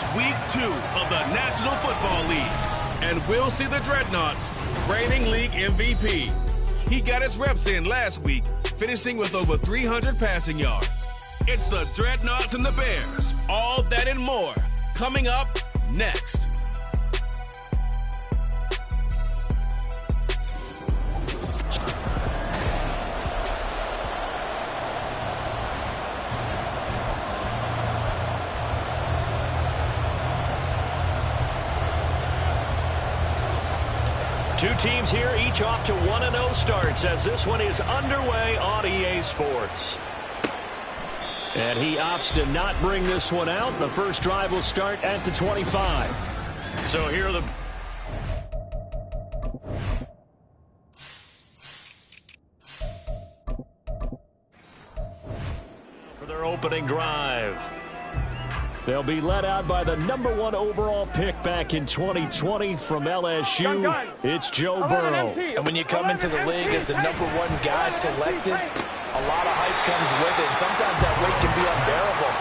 It's week 2 of the National Football League, and we'll see the Dreadnoughts reigning league MVP. He got his reps in last week, finishing with over 300 passing yards. It's the Dreadnoughts and the Bears. All that and more coming up next. Two teams here, each off to 1-0 starts as this one is underway on EA Sports. And he opts to not bring this one out. The first drive will start at the 25. So here are the... for their opening drive. They'll be led out by the #1 overall pick back in 2020 from LSU. It's Joe Burrow. And when you come into the league as the #1 guy selected, a lot of hype comes with it. Sometimes that weight can be unbearable.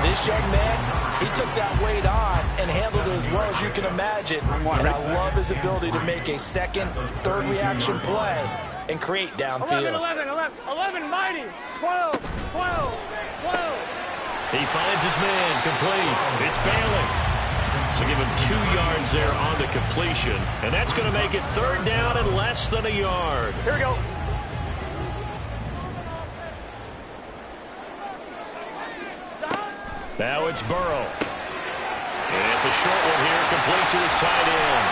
This young man, he took that weight on and handled it as well as you can imagine. And I love his ability to make a second, third reaction play and create downfield. 11, mighty, 12. He finds his man, complete. It's Bailey. So give him 2 yards there on the completion. And that's going to make it third down and less than a yard. Here we go. Now it's Burrow. And it's a short one here, complete to his tight end.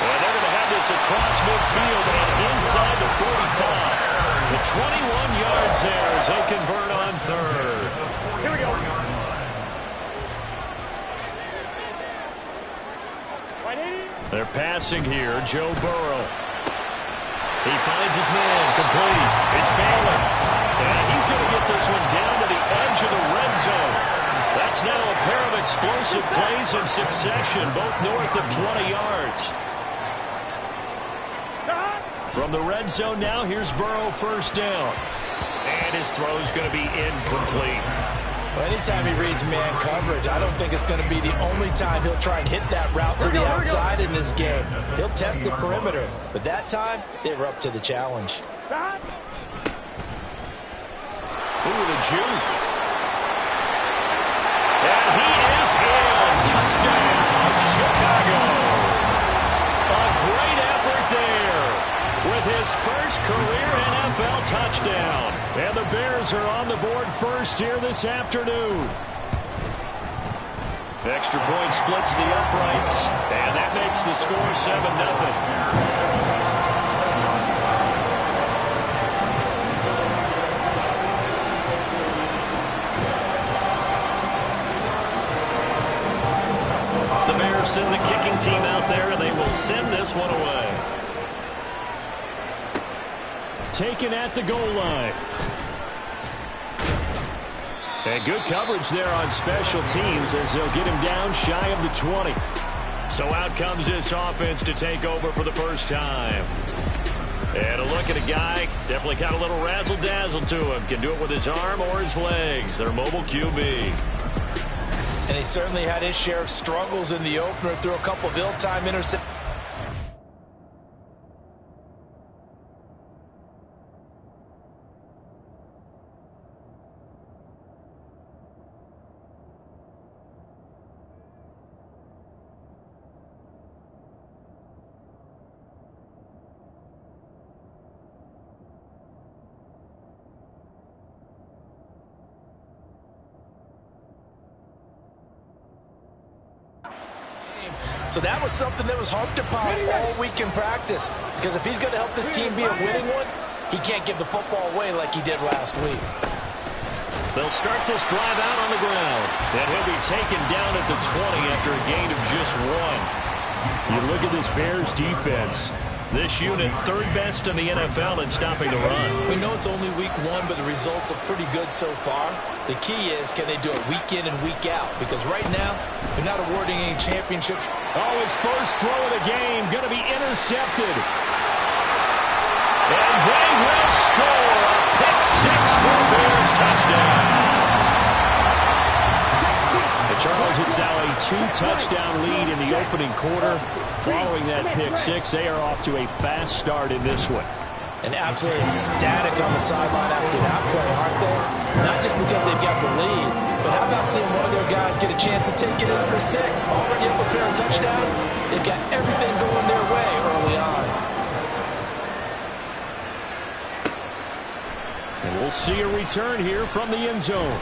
And they're going to have this across midfield and inside the 45. The 21 yards there as they convert on third. Here we go. They're passing here, Joe Burrow. He finds his man, complete. It's Bailey. And he's going to get this one down to the edge of the red zone. That's now a pair of explosive plays in succession, both north of 20 yards. From the red zone now, here's Burrow first down. And his throw's going to be incomplete. Well, anytime he reads man coverage, I don't think it's going to be the only time he'll try and hit that route to the outside in this game. He'll test the perimeter, but that time, they were up to the challenge. Ooh, the juke. And he is in. Touchdown, Chicago. A great effort there with his first career NFL touchdown. And the Bears are on the board first here this afternoon. Extra point splits the uprights, and that makes the score 7-0. Send the kicking team out there, and they will send this one away. Taken at the goal line. And good coverage there on special teams as they'll get him down shy of the 20. So out comes this offense to take over for the first time. And a look at a guy, definitely got a little razzle-dazzle to him. Can do it with his arm or his legs. Their mobile QB. And he certainly had his share of struggles in the opener through a couple of ill-timed interceptions. So that was something that was harped upon all week in practice. Because if he's going to help this team be a winning one, he can't give the football away like he did last week. They'll start this drive out on the ground. And he'll be taken down at the 20 after a gain of just 1. You look at this Bears defense. This unit, third best in the NFL in stopping the run. We know it's only week 1, but the results look pretty good so far. The key is, can they do it week in and week out? Because right now, they're not awarding any championships. Oh, his first throw of the game going to be intercepted. And they will score a pick 6 for a Bears touchdown. And Charles, it's now a 2-touchdown lead in the opening quarter. Following that pick six, they are off to a fast start in this one. And absolutely ecstatic on the sideline after that play, aren't they? Not just because they've got the lead, but how about seeing one of their guys get a chance to take it at number 6? Already up a pair of touchdowns. They've got everything going their way early on. And we'll see a return here from the end zone.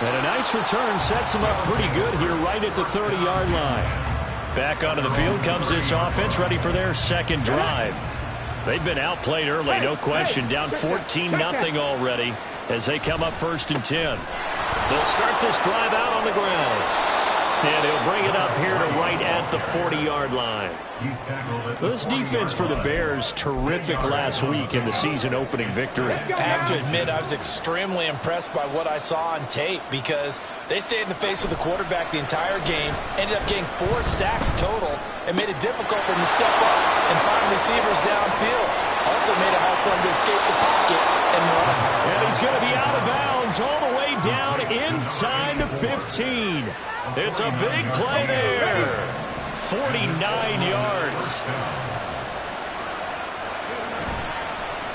And a nice return sets him up pretty good here right at the 30-yard line. Back onto the field comes this offense, ready for their second drive. They've been outplayed early, no question. Down 14-0 already as they come up 1st and 10. They'll start this drive out on the ground. And he'll bring it up here to right at the 40-yard line. This defense for the Bears, terrific last week in the season-opening victory. I have to admit, I was extremely impressed by what I saw on tape because they stayed in the face of the quarterback the entire game, ended up getting 4 sacks total, and made it difficult for him to step up and find receivers downfield. Also made it hard for him to escape the pocket and run. And he's going to be out of bounds all the way down inside the 15. It's a big play there. 49 yards.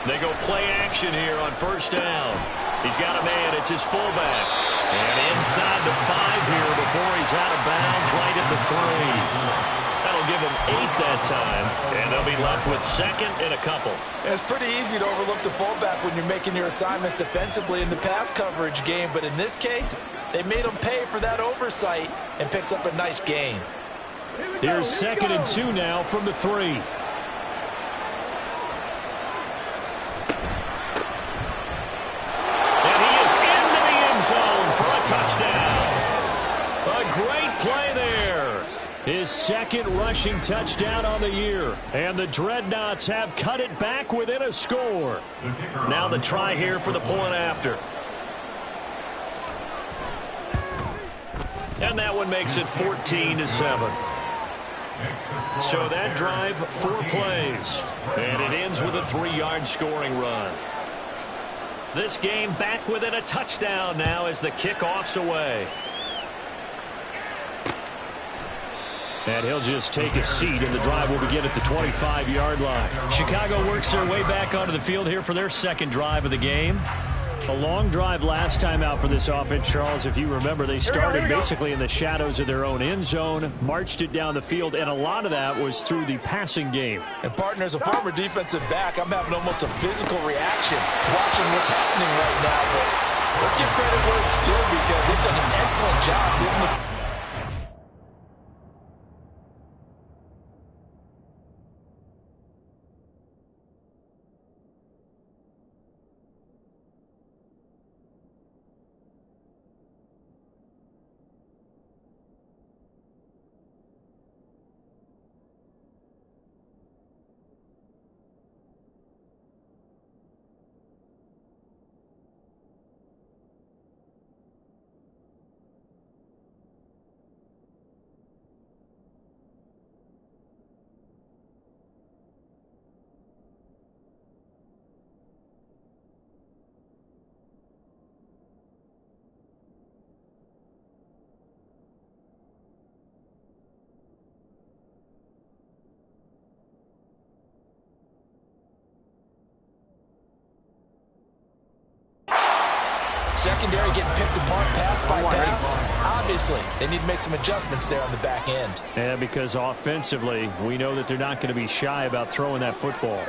They go play action here on 1st down. He's got a man. It's his fullback. And inside the 5 here before he's out of bounds right at the 3. That'll give him 8 that time, and they'll be left with 2nd and a couple. It's pretty easy to overlook the fullback when you're making your assignments defensively in the pass coverage game, but in this case, they made him pay for that oversight and picks up a nice gain. Here's 2nd and 2 now from the 3. And he is into the end zone for a touchdown. A great play there. His 2nd rushing touchdown on the year. And the Dreadnoughts have cut it back within a score. Now the try here for the point after. And that one makes it 14-7. So that drive, 4 plays. And it ends with a 3-yard scoring run. This game back within a touchdown now as the kickoff's away. And he'll just take a seat, and the drive will begin at the 25-yard line. Chicago works their way back onto the field here for their 2nd drive of the game. A long drive last time out for this offense, Charles. If you remember, they started basically in the shadows of their own end zone, marched it down the field, and a lot of that was through the passing game. And, partner, as a former defensive back, I'm having almost a physical reaction watching what's happening right now. But let's give credit where it's due because they've done an excellent job moving the secondary getting picked apart pass by pass. Obviously, they need to make some adjustments there on the back end. Yeah, because offensively, we know that they're not going to be shy about throwing that football.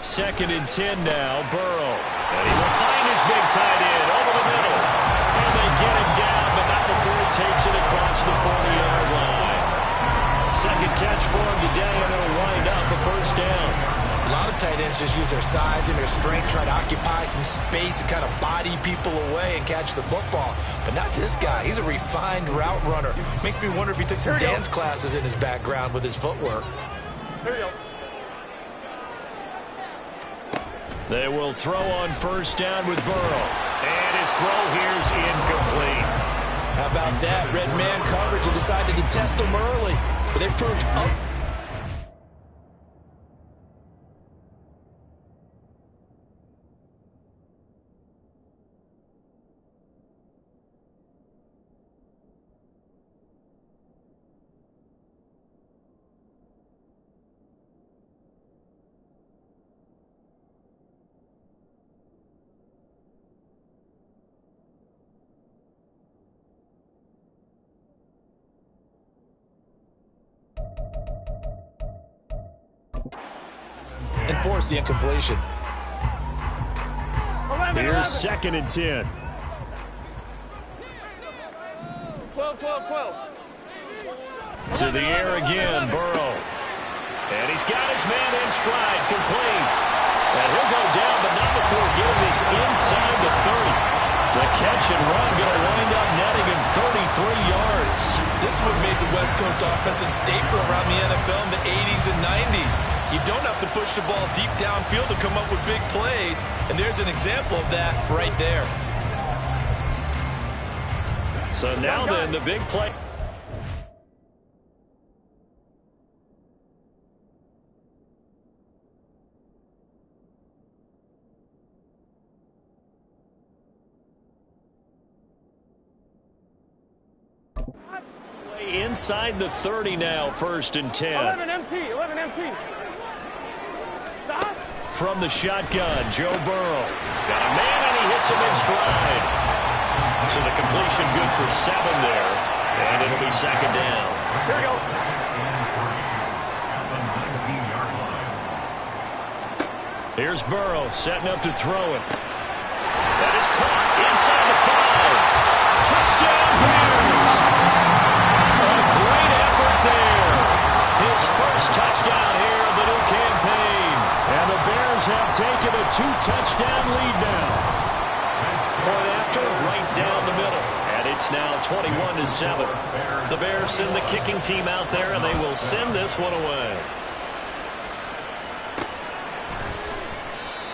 2nd and 10 now, Burrow. And he will find his big tight end over the middle. And they get him down, but not before he takes it across the 40-yard line. 2nd catch for him today, and it'll wind up a 1st down. A lot of tight ends just use their size and their strength, try to occupy some space and kind of body people away and catch the football. But not this guy. He's a refined route runner. Makes me wonder if he took some dance classes in his background with his footwork. Here we go. They will throw on 1st down with Burrow. And his throw here's incomplete. How about that? Red man coverage and decided to test him early. But they proved up. and force the incompletion. 11, Here's 11. 2nd and 10. 12, 12, 12. To the air again, Burrow. And he's got his man in stride, complete. And he'll go down, but not before getting this inside the 30. The catch and run going to wind up netting him 33 yards. This is what made the West Coast offense a staple around the NFL in the 80s and 90s. You don't have to push the ball deep downfield to come up with big plays, and there's an example of that right there. So now then, the big play. Inside the 30 now, 1st and 10. 11 MT, 11 MT. Stop. From the shotgun, Joe Burrow. Got a man, and he hits him in stride. So the completion good for 7 there. And it'll be 2nd down. Here we go. Here's Burrow setting up to throw it. That is caught inside the 5. Touchdown, Bears! A great effort there. His first touchdown here of the new campaign. And the Bears have taken a 2-touchdown lead now. Point after, right down the middle. And it's now 21-7. The Bears send the kicking team out there, and they will send this one away.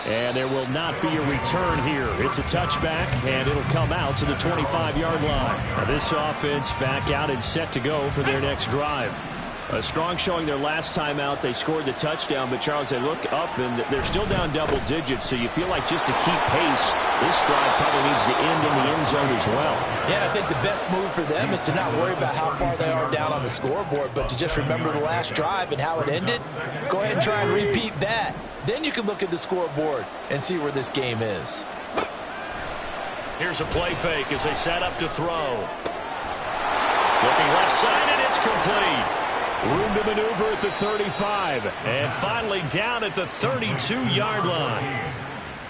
And there will not be a return here. It's a touchback, and it'll come out to the 25-yard line. Now this offense back out and set to go for their next drive. A strong showing their last time out. They scored the touchdown, but, Charles, they look up, and they're still down double digits, so you feel like just to keep pace, this drive probably needs to end in the end zone as well. Yeah, I think the best move for them is to not worry about how far they are down on the scoreboard, but to just remember the last drive and how it ended. Go ahead and try and repeat that. Then you can look at the scoreboard and see where this game is. Here's a play fake as they set up to throw. Looking left side, and it's complete. Room to maneuver at the 35. And finally down at the 32-yard line.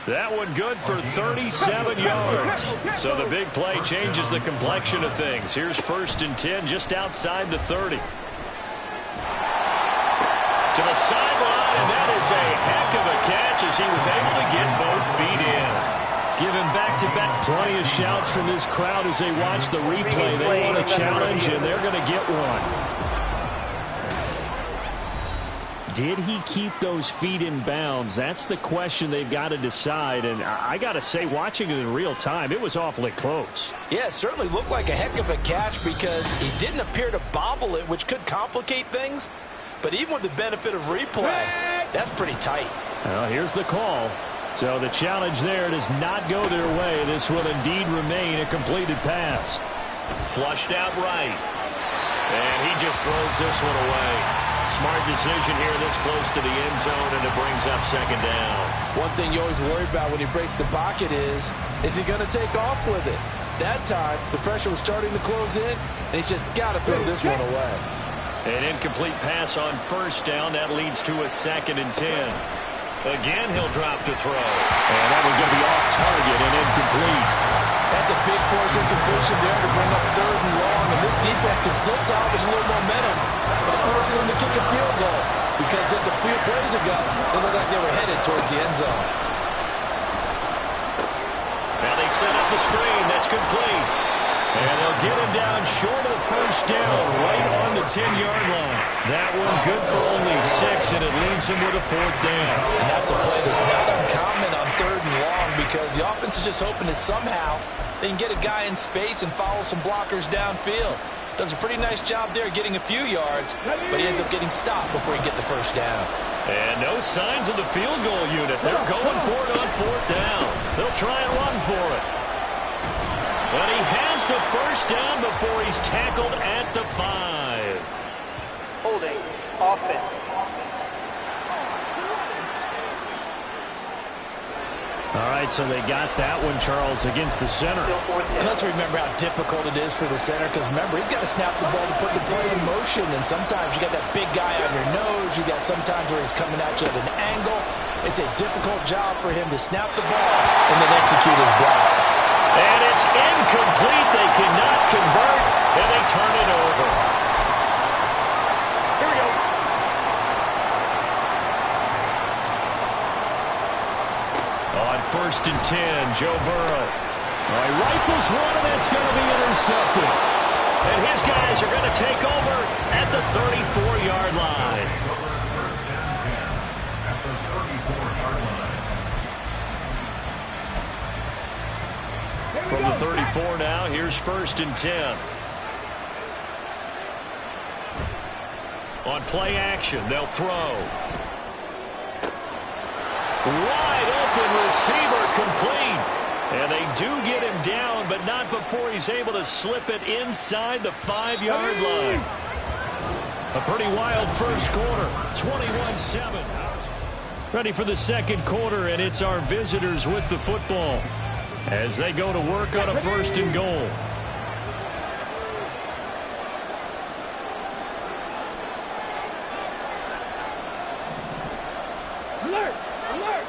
That one good for 37 yards. So the big play changes the complexion of things. Here's 1st and 10 just outside the 30. To the sideline, and that is a heck of a catch as he was able to get both feet in. Given back-to-back. Plenty of shouts from this crowd as they watch the replay. They want a challenge, and they're going to get one. Did he keep those feet in bounds? That's the question they've got to decide. And I got to say, watching it in real time, it was awfully close. Yeah, it certainly looked like a heck of a catch because he didn't appear to bobble it, which could complicate things. But even with the benefit of replay, that's pretty tight. Well, here's the call. So the challenge there does not go their way. This will indeed remain a completed pass. Flushed out right. And he just throws this one away. Smart decision here this close to the end zone, and it brings up 2nd down. One thing you always worry about when he breaks the pocket is he going to take off with it? That time, the pressure was starting to close in, and he's just got to throw this one away. An incomplete pass on 1st down. That leads to a 2nd and 10. Again, he'll drop to throw. And that one's going to be off target and incomplete. That's a big force incompletion there to bring up 3rd and long, and this defense can still salvage a little momentum by forcing them to kick a field goal because just a few plays ago, they looked like they were headed towards the end zone. Now they set up the screen. That's complete. And they'll get him down short of the 1st down, right on the 10-yard line. That one good for only 6, and it leaves him with a 4th down. And that's a play that's not uncommon on 3rd and long because the offense is just hoping that somehow they can get a guy in space and follow some blockers downfield. Does a pretty nice job there getting a few yards, but he ends up getting stopped before he can get the 1st down. And no signs of the field goal unit. They're going for it on 4th down. They'll try and run for it. But he has the 1st down before he's tackled at the 5. Holding. Offense. All right, so they got that one, Charles, against the center. And let's remember how difficult it is for the center, because remember, he's got to snap the ball to put the play in motion, and sometimes you got that big guy on your nose. You got sometimes where he's coming at you at an angle. It's a difficult job for him to snap the ball and then execute his block. And it's incomplete. They cannot convert, and they turn it over. Here we go. On 1st and 10, Joe Burrow. All right, rifles one, and that's going to be intercepted. And his guys are going to take over at the 34-yard line. From the 34 now, here's 1st and 10. On play action, they'll throw. Wide open receiver, complete. And they do get him down, but not before he's able to slip it inside the 5-yard line. A pretty wild first quarter, 21-7. Ready for the second quarter, and it's our visitors with the football as they go to work on a 1st and goal. Alert! Alert!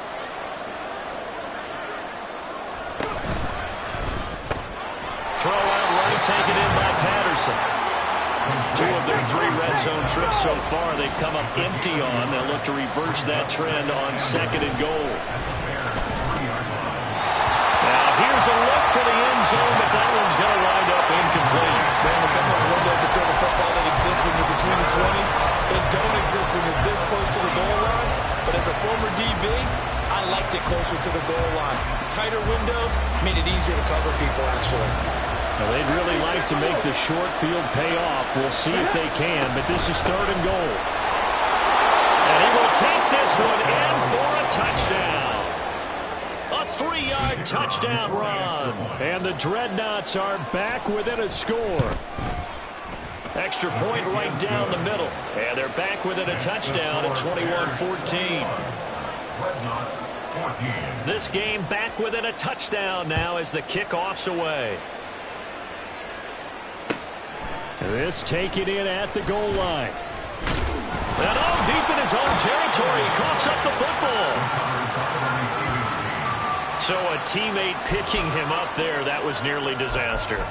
Throw out right, taken in by Patterson. 2 of their 3 red zone trips so far they've come up empty on. They'll look to reverse that trend on 2nd and goal. Now here's a look for the end zone, but that one's going to wind up incomplete. Man, some of those windows to throw the football that exist when you're between the 20s, they don't exist when you're this close to the goal line. But as a former DB, I liked it closer to the goal line. Tighter windows made it easier to cover people, actually. Well, they'd really like to make the short field pay off. We'll see if they can, but this is 3rd and goal. And he will take this one in for a touchdown. A 3-yard touchdown run. And the Dreadnoughts are back within a score. Extra point right down the middle. And they're back within a touchdown at 21-14. This game back within a touchdown now as the kickoff's away. This taken in at the goal line. And all deep in his own territory, he coughs up the football. So a teammate picking him up there, that was nearly disaster.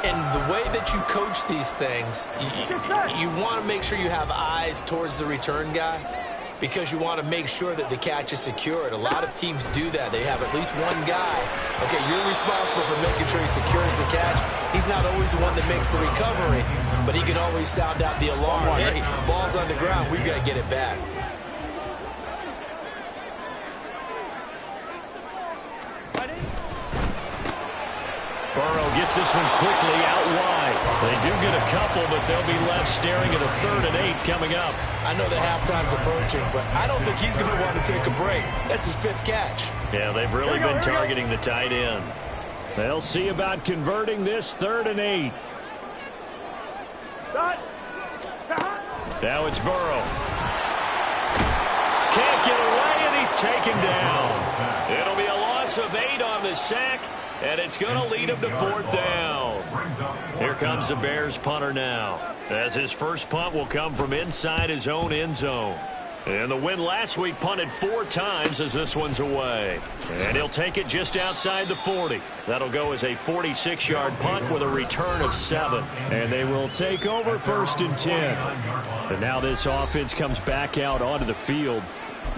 And the way that you coach these things, you want to make sure you have eyes towards the return guy, because you want to make sure that the catch is secured. A lot of teams do that. They have at least one guy. Okay, you're responsible for making sure he secures the catch. He's not always the one that makes the recovery, but he can always sound out the alarm. Hey, ball's on the ground. We've got to get it back. Burrow gets this one quickly out wide. They do get a couple, but they'll be left staring at a 3rd and 8 coming up. I know the halftime's approaching, but I don't think he's going to want to take a break. That's his 5th catch. Yeah, they've really been targeting the tight end. They'll see about converting this 3rd and 8. Now it's Burrow. Can't get away, and he's taken down. It'll be a loss of 8 on the sack, and it's going to lead him to 4th down. Here comes the Bears punter now, as his first punt will come from inside his own end zone. And the win last week punted 4 times as this one's away. And he'll take it just outside the 40. That'll go as a 46-yard punt with a return of 7. And they will take over 1st and 10. And now this offense comes back out onto the field.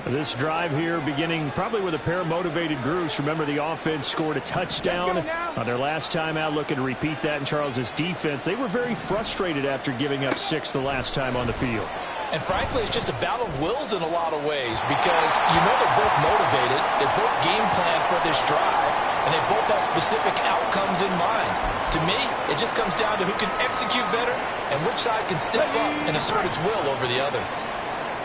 This drive here beginning probably with a pair of motivated groups. Remember, the offense scored a touchdown on their last time out, looking to repeat that in Charles's defense. They were very frustrated after giving up 6 the last time on the field. And frankly, it's just a battle of wills in a lot of ways, because you know they're both motivated, they both game plan for this drive, and they both have specific outcomes in mind. To me, it just comes down to who can execute better and which side can step up and assert its will over the other.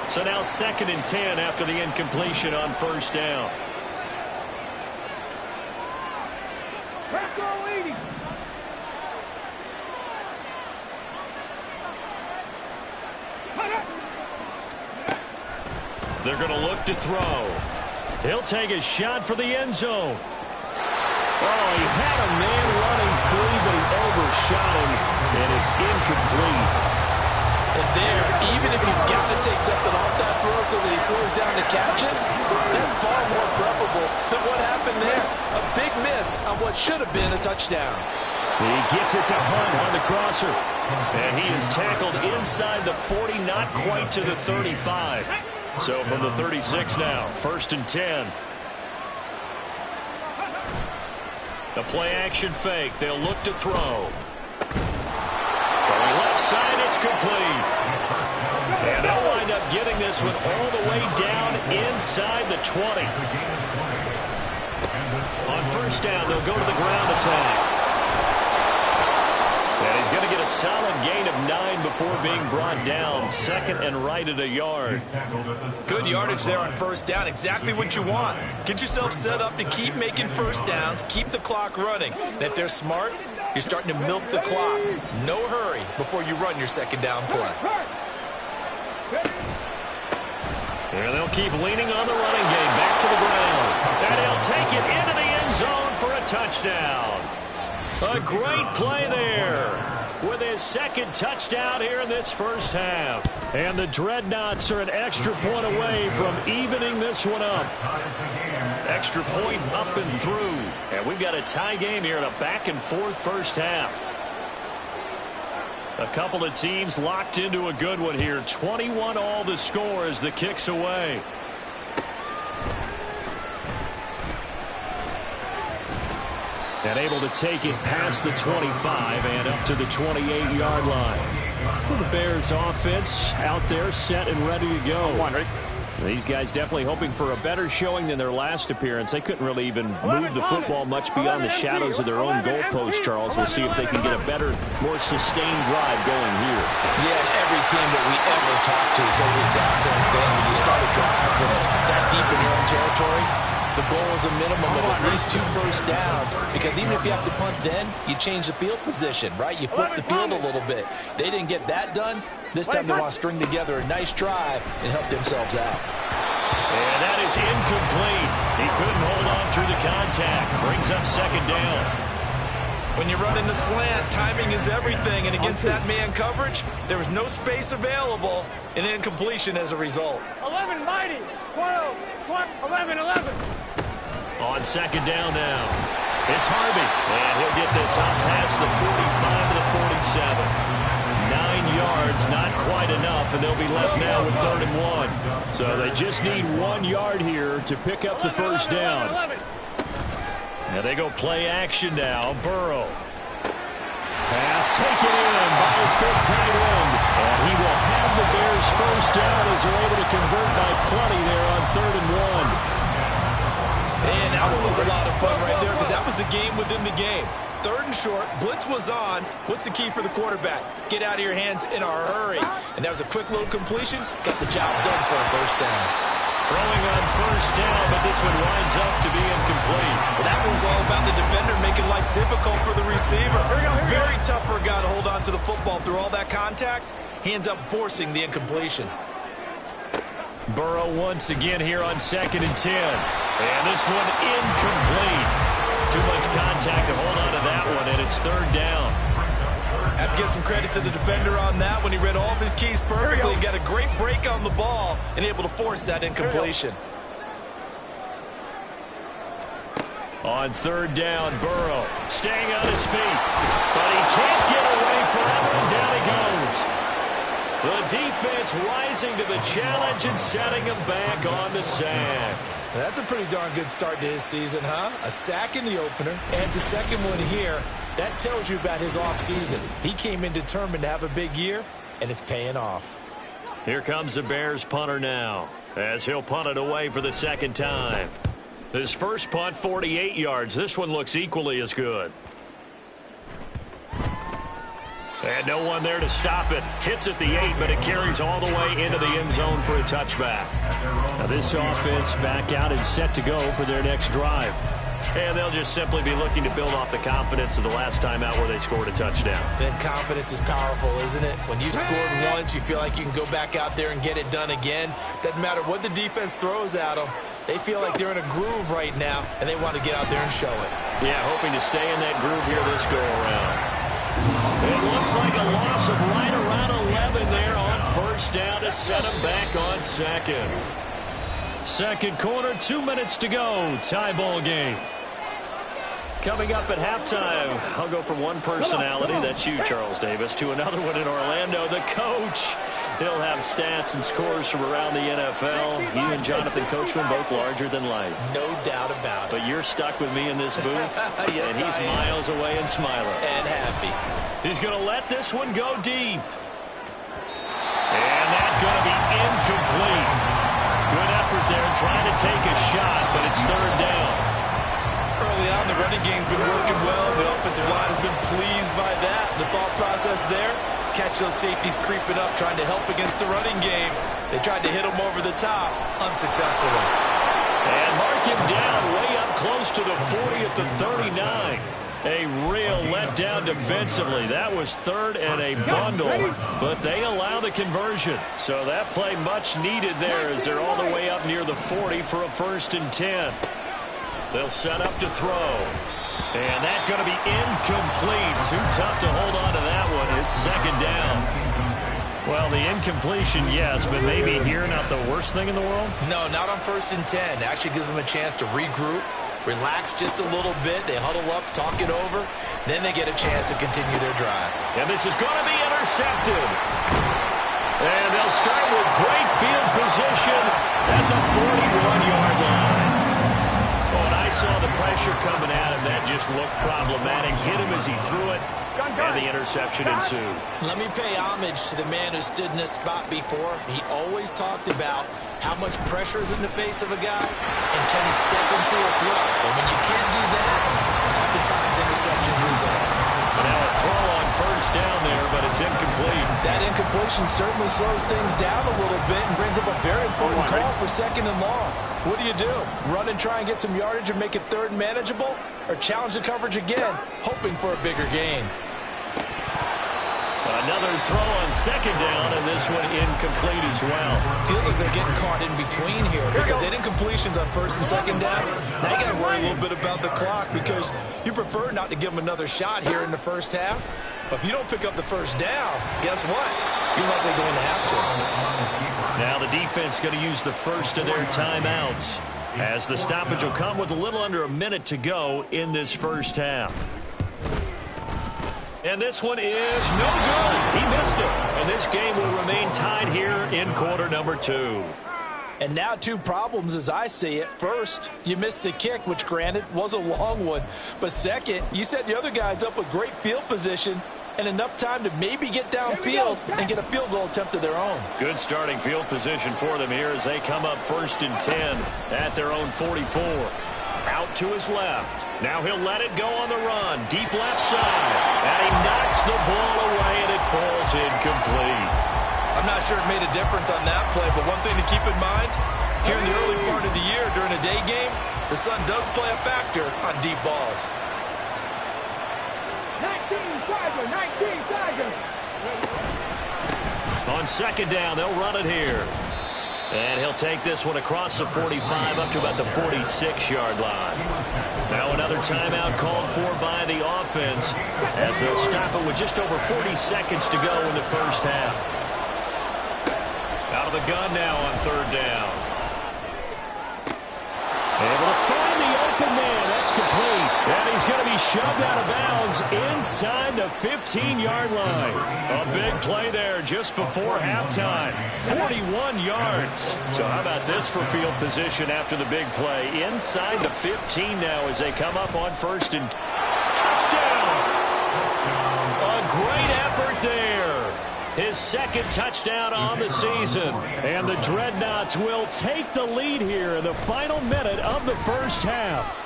So now 2nd and 10 after the incompletion on 1st down. They're going to look to throw. He'll take a shot for the end zone. Oh, he had a man running free, but he overshot him, and it's incomplete. And there, even if you've got to take something off that throw so that he slows down to catch it, that's far more preferable than what happened there. A big miss on what should have been a touchdown. He gets it to Hunt on the crosser. And he is tackled inside the 40, not quite to the 35. So from the 36 now, 1st and 10. The play-action fake. They'll look to throw. Throwing left side, it's complete. And they'll wind up getting this one all the way down inside the 20. On 1st down, they'll go to the ground attack. And he's going to get a solid gain of 9 before being brought down. 2nd and right at a yard. Good yardage there on 1st down. Exactly what you want. Get yourself set up to keep making 1st downs. Keep the clock running. And if they're smart, you're starting to milk the clock. No hurry before you run your 2nd down play. And they'll keep leaning on the running game. Back to the ground. And he'll take it into the end zone for a touchdown. A great play there with his 2nd touchdown here in this 1st half. And the Dreadnoughts are an extra point away from evening this one up. Extra point up and through. And we've got a tie game here in a back-and-forth 1st half. A couple of teams locked into a good one here. 21 all the score as the kick's away. And able to take it past the 25 and up to the 28-yard line. Well, the Bears offense out there set and ready to go. These guys definitely hoping for a better showing than their last appearance. They couldn't really even move the football much beyond the shadows of their own goalpost, Charles. We'll see if they can get a better, more sustained drive going here. Yeah, and every team that we ever talk to says the exact same thing. When you start a drive from that deep in your own territory, the goal is a minimum of at least 2 1st downs, because even if you have to punt then, you change the field position, right? You flip the field a little bit. They didn't get that done. This time they want to string together a nice drive and help themselves out. And that is incomplete. He couldn't hold on through the contact. Brings up 2nd down. When you run into slant, timing is everything, and against that man coverage, there was no space available, and incompletion as a result. 11 mighty, 12, 11, 11. On 2nd down now. It's Harvey, and he'll get this out past the 45 to the 47. 9 yards, not quite enough, and they'll be left now with 3rd and 1. So they just need 1 yard here to pick up the 1st down. Now they go play action now. Burrow. Pass taken in by his big tight end. And he will have the Bears 1st down as they're able to convert by plenty there on 3rd and 1. And that one was a lot of fun right there, because that was the game within the game. 3rd and short, blitz was on. What's the key for the quarterback? Get out of your hands in a hurry. And that was a quick little completion. Got the job done for a 1st down. Throwing on 1st down, but this one winds up to be incomplete. Well, that was all about the defender making life difficult for the receiver. Very tough for a guy to hold on to the football through all that contact. Hands up, forcing the incompletion. Burrow once again here on 2nd and 10. And this one incomplete. Too much contact to hold on to that one, and it's 3rd down. Have to give some credit to the defender on that when he read all of his keys perfectly and got a great break on the ball and able to force that incompletion. On 3rd down, Burrow staying on his feet, but he can't get away forever, and down he goes. The defense rising to the challenge and setting him back on the sack. That's a pretty darn good start to his season, huh? A sack in the opener, and the 2nd one here. That tells you about his offseason. He came in determined to have a big year, and it's paying off. Here comes the Bears punter now, as he'll punt it away for the 2nd time. His first punt, 48 yards. This one looks equally as good. And no one there to stop it. Hits at the 8, but it carries all the way into the end zone for a touchback. Now this offense back out and set to go for their next drive. And they'll just simply be looking to build off the confidence of the last time out where they scored a touchdown. Then confidence is powerful, isn't it? When you've scored once, you feel like you can go back out there and get it done again. Doesn't matter what the defense throws at them. They feel like they're in a groove right now, and they want to get out there and show it. Yeah, hoping to stay in that groove here this go-around. It looks like a loss of right around 11 there on first down to set them back on second. Second quarter, 2 minutes to go. Tie ball game. Coming up at halftime, I'll go from one personality, that's you, Charles Davis, to another one in Orlando, the coach. He'll have stats and scores from around the NFL. You and Jonathan Coachman both larger than life. No doubt about it. But you're stuck with me in this booth, yes, and he's miles away and smiling. And happy. He's going to let this one go deep. And that's going to be incomplete. Good effort there trying to take a shot, but it's third down. Early on, the running game's been working well. The offensive line has been pleased by that. The thought process there, catch those safeties creeping up, trying to help against the running game. They tried to hit him over the top, unsuccessfully. And mark him down way up close to the 40 at the 39. A real letdown defensively. That was third and a bundle, but they allow the conversion. So that play much needed there as they're all the way up near the 40 for a 1st and 10. They'll set up to throw. And that's going to be incomplete. Too tough to hold on to that one. It's second down. Well, the incompletion, yes, but maybe here not the worst thing in the world? No, not on 1st and 10. Actually gives them a chance to regroup, relax just a little bit. They huddle up, talk it over. Then they get a chance to continue their drive. And this is going to be intercepted. And they'll start with great field position at the 41-yard line. Saw the pressure coming at him. That just looked problematic. Hit him as he threw it, and the interception ensued. Let me pay homage to the man who stood in this spot before. He always talked about how much pressure is in the face of a guy, and can he step into a throw. And when you can't do that, oftentimes interceptions result. And now a throw on first down there, but it's incomplete. That incompletion certainly slows things down a little bit and brings up a very important call for 2nd and long. What do? Run and try and get some yardage and make it third manageable? Or challenge the coverage again, hoping for a bigger gain? Another throw on 2nd down, and this one incomplete as well. Feels like they're getting caught in between here because they had incompletions on 1st and 2nd down. Now you got to worry a little bit about the clock because you prefer not to give them another shot here in the first half. But if you don't pick up the first down, guess what? You're likely going to have to. Now the defense going to use the first of their timeouts as the stoppage will come with a little under a minute to go in this first half. And this one is no good. He missed it. And this game will remain tied here in quarter number 2. And now 2 problems as I see it. First, you missed the kick, which granted was a long one. But second, you set the other guys up with great field position and enough time to maybe get downfield and get a field goal attempt of their own. Good starting field position for them here as they come up 1st and 10 at their own 44. Out to his left. Now he'll let it go on the run. Deep left side. And he knocks the ball away, and it falls incomplete. I'm not sure it made a difference on that play, but one thing to keep in mind, here in the early part of the year during a day game, the sun does play a factor on deep balls. 19 Tigers. On 2nd down, they'll run it here. And he'll take this one across the 45 up to about the 46-yard line. Now another timeout called for by the offense as they'll stop it with just over 40 seconds to go in the first half. Out of the gun now on 3rd down. Able to find the open man. That's complete. And he's going to be shoved out of bounds inside the 15-yard line. A big play there just before halftime. 41 yards. So how about this for field position after the big play? Inside the 15 now as they come up on 1st and touchdown. A great effort there. His 2nd touchdown on the season. And the Dreadnoughts will take the lead here in the final minute of the first half.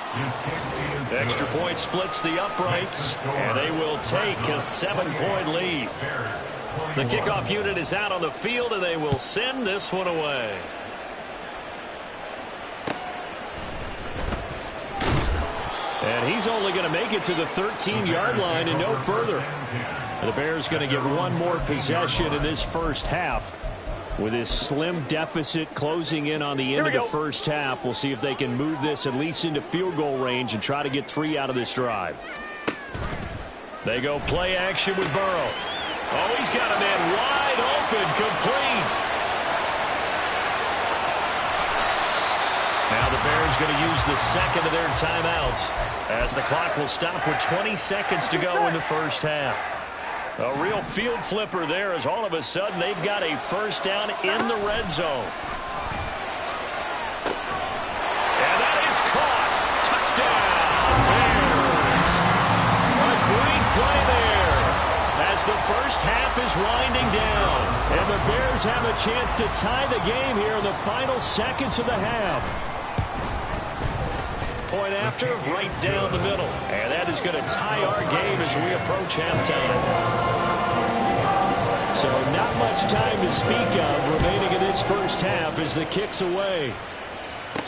Extra point splits the uprights, and they will take a 7-point lead. The kickoff unit is out on the field, and they will send this one away. And he's only going to make it to the 13-yard line and no further. The Bears going to get one more possession in this first half. With this slim deficit closing in on the end of the first half, we'll see if they can move this at least into field goal range and try to get 3 out of this drive. They go play action with Burrow. Oh, he's got a man wide open, complete. Now the Bears going to use the second of their timeouts as the clock will stop with 20 seconds to go in the first half. A real field flipper there as all of a sudden they've got a first down in the red zone. And that is caught. Touchdown, Bears. A great play there as the first half is winding down. And the Bears have a chance to tie the game here in the final seconds of the half. Point after, right down the middle. And that is going to tie our game as we approach halftime. So not much time to speak of remaining in this first half as the kick's away.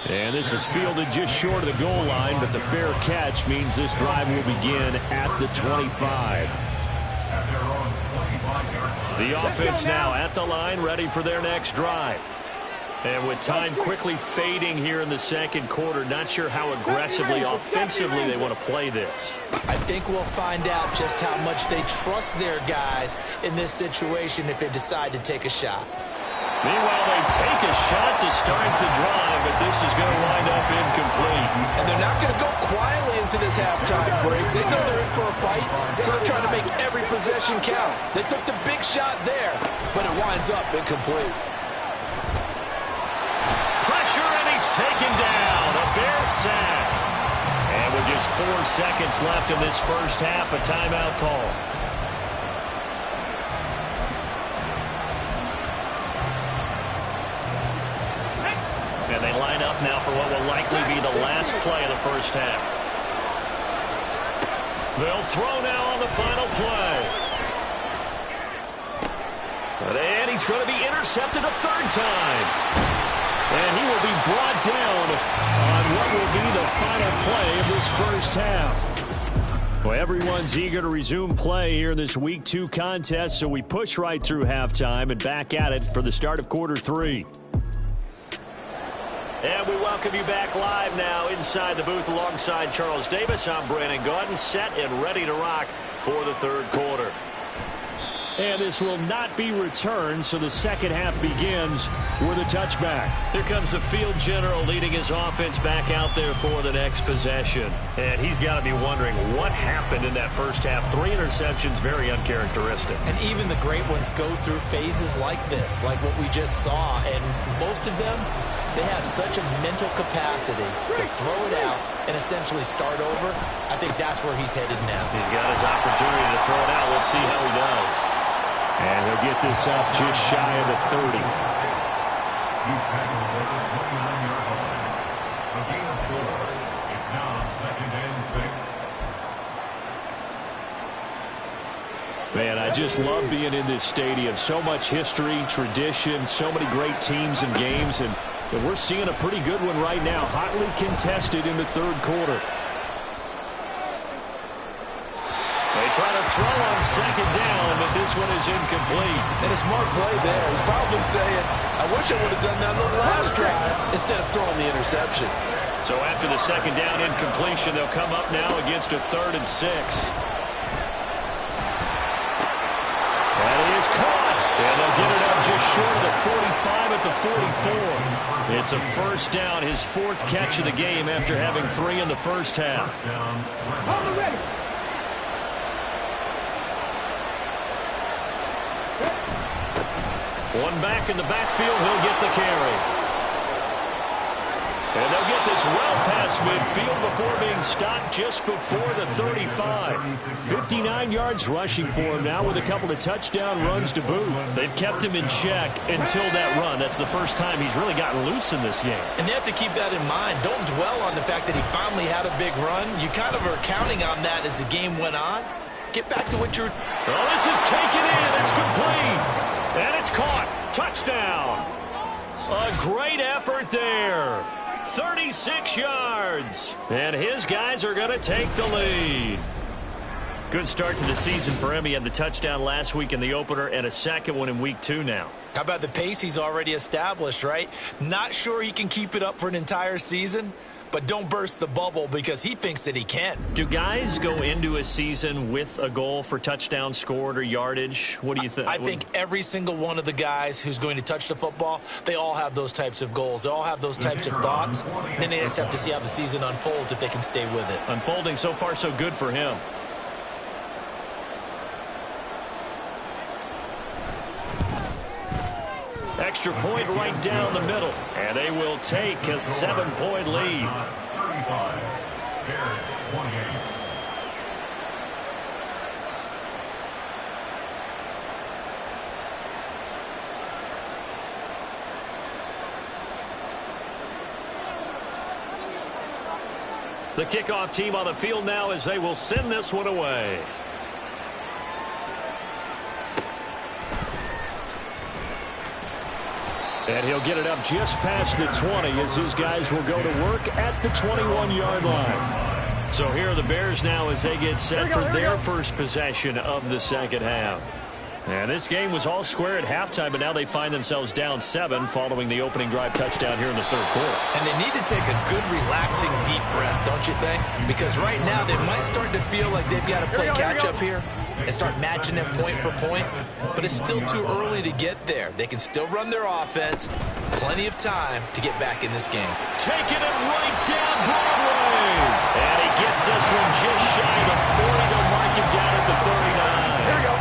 And this is fielded just short of the goal line, but the fair catch means this drive will begin at the 25. The offense now at the line, ready for their next drive. And with time quickly fading here in the second quarter, not sure how aggressively, offensively they want to play this. I think we'll find out just how much they trust their guys in this situation if they decide to take a shot. Meanwhile, they take a shot to start the drive, but this is going to wind up incomplete. And they're not going to go quietly into this halftime break. They know they're in for a fight, so they're trying to make every possession count. They took the big shot there, but it winds up incomplete. Pressure, and he's taken down. A Bears sack. And with just 4 seconds left in this first half, a timeout call. And they line up now for what will likely be the last play of the first half. They'll throw now on the final play. And he's going to be intercepted a third time. And he will be brought down on what will be the final play of this first half. Well, everyone's eager to resume play here in this Week 2 contest, so we push right through halftime and back at it for the start of quarter 3. And we welcome you back live now inside the booth alongside Charles Davis. I'm Brandon Gaudin, set and ready to rock for the third quarter. And this will not be returned, so the second half begins with a touchback. Here comes the field general leading his offense back out there for the next possession. And he's got to be wondering what happened in that first half. 3 interceptions, very uncharacteristic. And even the great ones go through phases like this, like what we just saw. And most of them, they have such a mental capacity to throw it out and essentially start over. I think that's where he's headed now. He's got his opportunity to throw it out. Let's see how he does. And he'll get this up just shy of the 30. He's tackled over the 29-yard line. A gain of 4. It's now 2nd and 6. Man, I just love being in this stadium. So much history, tradition, so many great teams and games. And we're seeing a pretty good one right now, hotly contested in the third quarter. They try to throw on second down, but this one is incomplete. And a smart play there. He's probably saying, I wish I would have done that on the last drive instead of throwing the interception. So after the second down incompletion, they'll come up now against a 3rd and 6. And he is caught. And they'll get it up just short of the 45 at the 44. It's a first down, his 4th catch of the game after having 3 in the first half. One back in the backfield, he'll get the carry. And they'll get this well past midfield before being stopped just before the 35. 59 yards rushing for him now with a couple of touchdown runs to boot. They've kept him in check until that run. That's the first time he's really gotten loose in this game. And they have to keep that in mind. Don't dwell on the fact that he finally had a big run. You kind of are counting on that as the game went on. Get back to what you're... Oh, this is taken in. It's complete. And it's caught. Touchdown. A great effort there. 36 yards. And his guys are going to take the lead. Good start to the season for him. He had the touchdown last week in the opener and a second one in week 2 now. How about the pace he's already established, right? Not sure he can keep it up for an entire season, but don't burst the bubble because he thinks that he can. Do guys go into a season with a goal for touchdowns scored or yardage? What do you think? I think every single one of the guys who's going to touch the football, they all have those types of goals. They all have those types of thoughts. Then they just have to see how the season unfolds if they can stay with it. Unfolding so far so good for him. Extra point right down the middle. And they will take a 7-point lead. 35. Bears 28. The kickoff team on the field now as they will send this one away. And he'll get it up just past the 20 as his guys will go to work at the 21-yard line. So here are the Bears now as they get set for their first possession of the second half. And this game was all square at halftime, but now they find themselves down 7 following the opening drive touchdown here in the third quarter. And they need to take a good, relaxing, deep breath, don't you think? Because right now they might start to feel like they've got to play catch-up here and start matching them point for point, but it's still too early to get there. They can still run their offense. Plenty of time to get back in this game. Taking it right down Broadway. And he gets this one just shy of the 40. They'll mark him down at the 39. Here you go.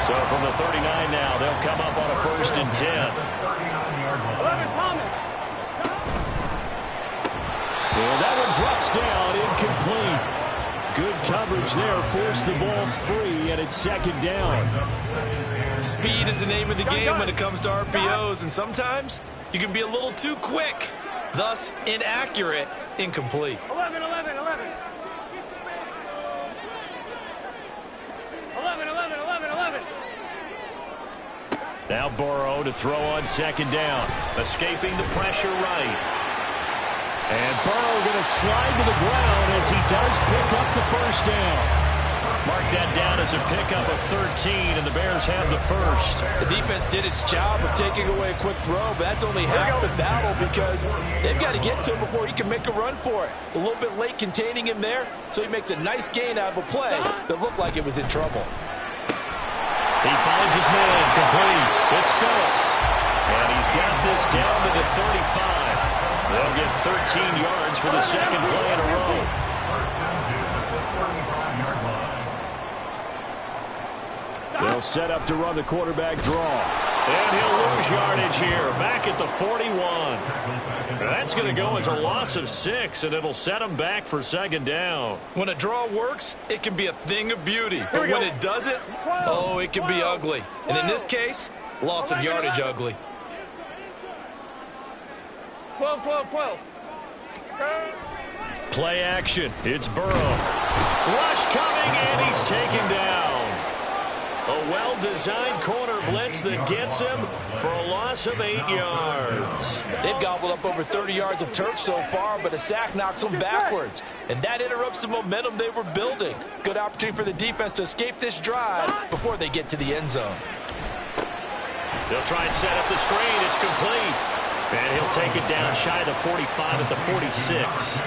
So from the 39 now, they'll come up on a 1st and 10. 11, Thomas. And that one drops down, incomplete. Good coverage there, forced the ball free, and it's second down. Speed is the name of the game when it comes to RPOs, and sometimes you can be a little too quick, thus inaccurate, incomplete. 11, 11, 11. 11, 11, 11, 11. Now Burrow to throw on second down, escaping the pressure right. And Burrow going to slide to the ground as he does pick up the first down. Mark that down as a pickup of 13, and the Bears have the first. The defense did its job of taking away a quick throw, but that's only half the battle because they've got to get to him before he can make a run for it. A little bit late containing him there, so he makes a nice gain out of a play that looked like it was in trouble. He finds his man, complete. It's Phillips. And he's got this down to the 35. They'll get 13 yards for the second play in a row. They'll set up to run the quarterback draw. And he'll lose yardage here, back at the 41. That's going to go as a loss of 6, and it'll set him back for second down. When a draw works, it can be a thing of beauty. But when it doesn't, oh, it can be ugly. And in this case, loss of yardage ugly. 12, 12, 12. Play action. It's Burrow. Rush coming, and he's taken down. A well-designed corner blitz that gets him for a loss of 8 yards. They've gobbled up over 30 yards of turf so far, but a sack knocks them backwards. And that interrupts the momentum they were building. Good opportunity for the defense to escape this drive before they get to the end zone. They'll try and set up the screen. It's complete. And he'll take it down shy of the 45 at the 46.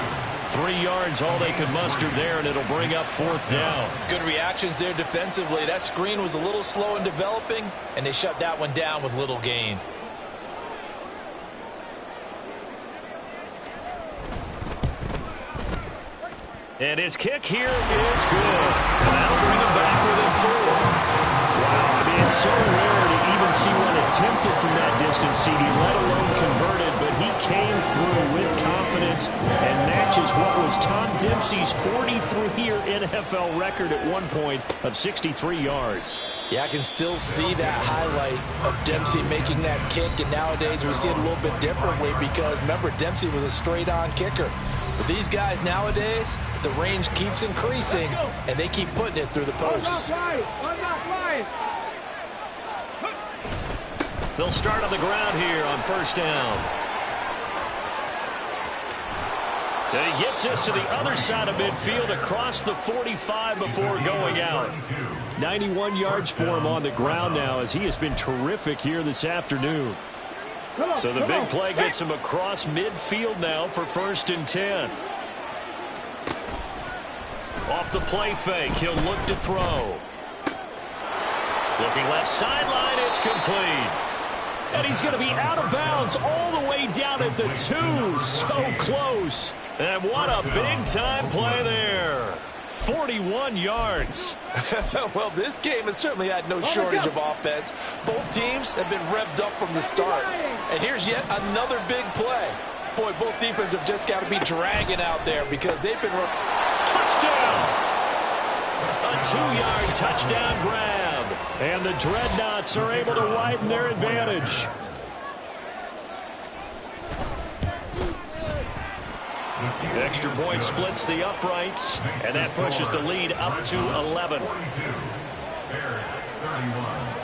3 yards, all they could muster there, and it'll bring up 4th down. Good reactions there defensively. That screen was a little slow in developing, and they shut that one down with little gain. And his kick here is good. And that'll bring him back within 4. Wow, I mean, it's so rare to even see one attempted from that distance, CD, let alone converted, but he came through with confidence and matches what was Tom Dempsey's 43-year NFL record at one point of 63 yards. Yeah, I can still see that highlight of Dempsey making that kick, and nowadays we see it a little bit differently because, remember, Dempsey was a straight-on kicker. But these guys nowadays, the range keeps increasing, and they keep putting it through the posts. They'll start on the ground here on 1st down. And he gets this to the other side of midfield across the 45 before going out. 91 yards for him on the ground now as he has been terrific here this afternoon. So the big play gets him across midfield now for 1st and 10. Off the play fake, he'll look to throw. Looking left sideline, it's complete. And he's going to be out of bounds all the way down at the 2. So close. And what a big-time play there. 41 yards. Well, this game has certainly had no shortage of offense. Both teams have been revved up from the start. And here's yet another big play. Boy, both defenses have just got to be dragging out there because they've been... Touchdown! A 2-yard touchdown grab. And the Dreadnoughts are able to widen their advantage. Extra point splits the uprights, and that pushes the lead up to 11. Bears 31.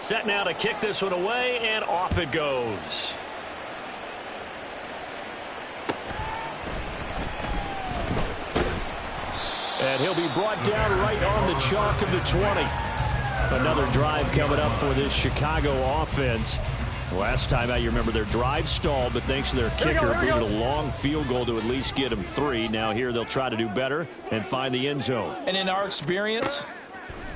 Set now to kick this one away, and off it goes. And he'll be brought down right on the chalk of the 20. Another drive coming up for this Chicago offense. Last time out, you remember their drive stalled, but thanks to their kicker, booted a long field goal to at least get them 3. Now here they'll try to do better and find the end zone. And in our experience,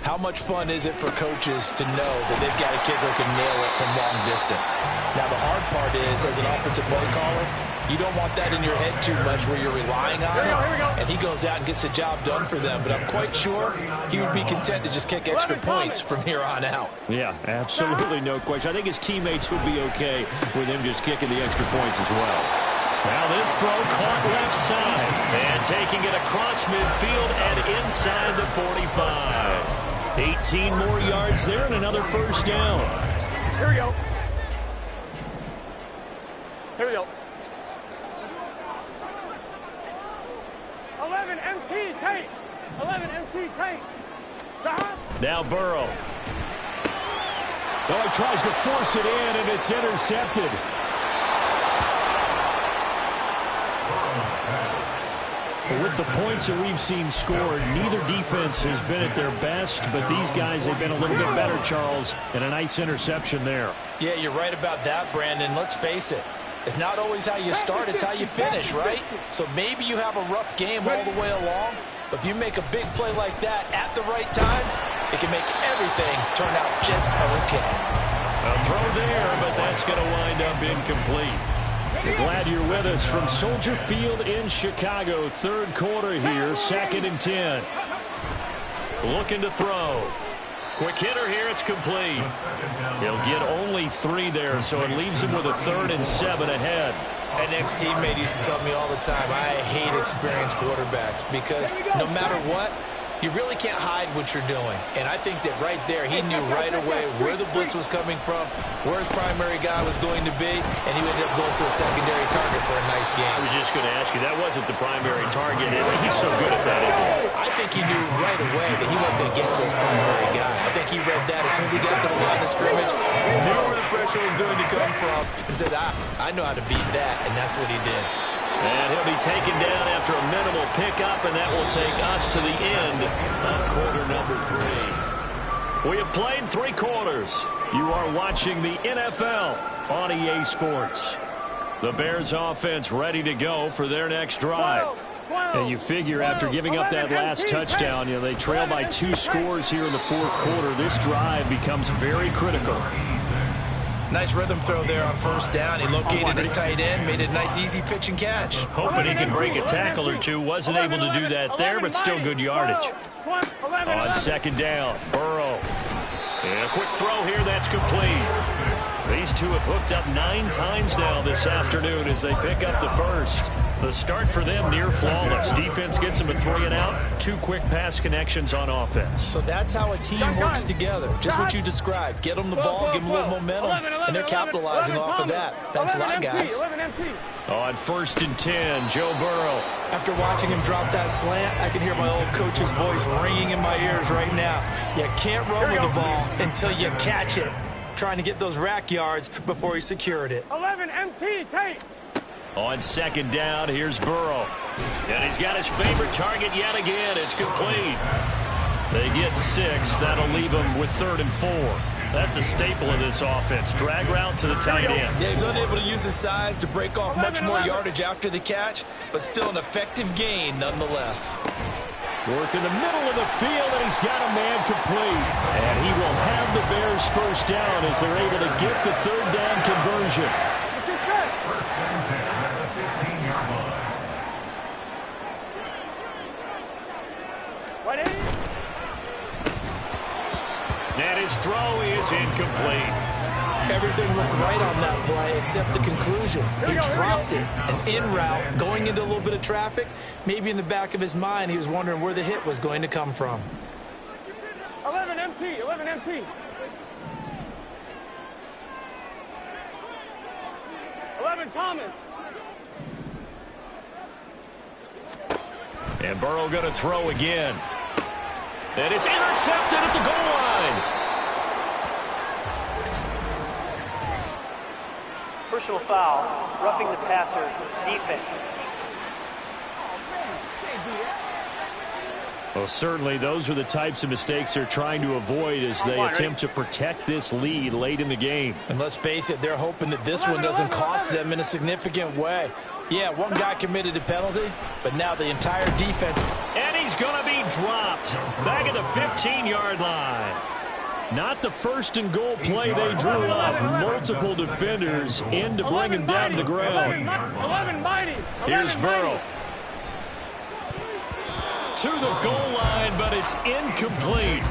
how much fun is it for coaches to know that they've got a kicker who can nail it from long distance? Now, the hard part is, as an offensive play caller, you don't want that in your head too much where you're relying on it, and he goes out and gets the job done for them. But I'm quite sure he would be content to just kick extra points from here on out. Yeah, absolutely no question. I think his teammates would be okay with him just kicking the extra points as well. Now this throw caught left side, and taking it across midfield and inside the 45. 18 more yards there and another first down. Here we go. Here we go. 11 MT tight. 11 MT tight. Now Burrow. Oh, he tries to force it in, and it's intercepted. With the points that we've seen scored, neither defense has been at their best, but these guys have been a little bit better, Charles, and a nice interception there. Yeah, you're right about that, Brandon. Let's face it. It's not always how you start, it's how you finish, right? So maybe you have a rough game all the way along, but if you make a big play like that at the right time, it can make everything turn out just okay. A throw there, but that's going to wind up incomplete. We're glad you're with us from Soldier Field in Chicago. Third quarter here, 2nd and 10. Looking to throw. Quick hitter here, it's complete. He'll get only 3 there, so it leaves him with a 3rd and 7 ahead. An ex-teammate used to tell me all the time, I hate experienced quarterbacks because no matter what, you really can't hide what you're doing. And I think that right there, he knew right away where the blitz was coming from, where his primary guy was going to be, and he ended up going to a secondary target for a nice game. I was just going to ask you, that wasn't the primary target. He's so good at that, isn't he? I think he knew right away that he wasn't going to get to his primary guy. I think he read that as soon as he got to the line of scrimmage, knew where the pressure was going to come from, and said, I know how to beat that, and that's what he did. And he'll be taken down after a minimal pickup, and that will take us to the end of quarter number 3. We have played 3 quarters. You are watching the NFL on EA Sports. The Bears offense ready to go for their next drive. And you figure after giving up that last touchdown, they trail by 2 scores here in the 4th quarter. This drive becomes very critical. Nice rhythm throw there on 1st down. He located his tight end, made it a nice easy pitch and catch. Hoping he could break a tackle or two. Wasn't able to do that there, but still good yardage. On 2nd down, Burrow. And a quick throw here, that's complete. These two have hooked up 9 times now this afternoon as they pick up the first. The start for them near flawless. Defense gets them a 3 and out. 2 quick pass connections on offense. So that's how a team works together. Just what you described. Get them the ball, give them a little momentum, and they're capitalizing off of that. Thanks a lot, guys. On 1st and 10, Joe Burrow. After watching him drop that slant, I can hear my old coach's voice ringing in my ears right now. You can't run with the ball until you catch it. Trying to get those rack yards before he secured it. 11 MT, tape. On 2nd down, here's Burrow. And he's got his favorite target yet again. It's complete. They get 6. That'll leave them with 3rd and 4. That's a staple of this offense. Drag route to the tight end. Yeah, he's unable to use his size to break off much more yardage after the catch, but still an effective gain nonetheless. Work in the middle of the field, and he's got a man complete. And he will have the Bears first down as they're able to get the 3rd down conversion. First and 10 at the 15-yard line. Ready? And his throw is incomplete. Everything looked right on that play except the conclusion. He dropped it, an in route, going into a little bit of traffic. Maybe in the back of his mind, he was wondering where the hit was going to come from. 11 MT, 11 MT. 11 Thomas. And Burrow going to throw again. And it's intercepted at the goal line. Personal foul, roughing the passer, defense. Well, certainly those are the types of mistakes they're trying to avoid as they attempt to protect this lead late in the game. And let's face it, they're hoping that this one doesn't cost them in a significant way. Yeah, one guy committed a penalty, but now the entire defense. And he's going to be dropped back at the 15-yard line. Not the 1st and goal play they drew up. Multiple defenders in to bring him down to the ground. 11 mighty. Here's Burrow. To the goal line, but it's incomplete.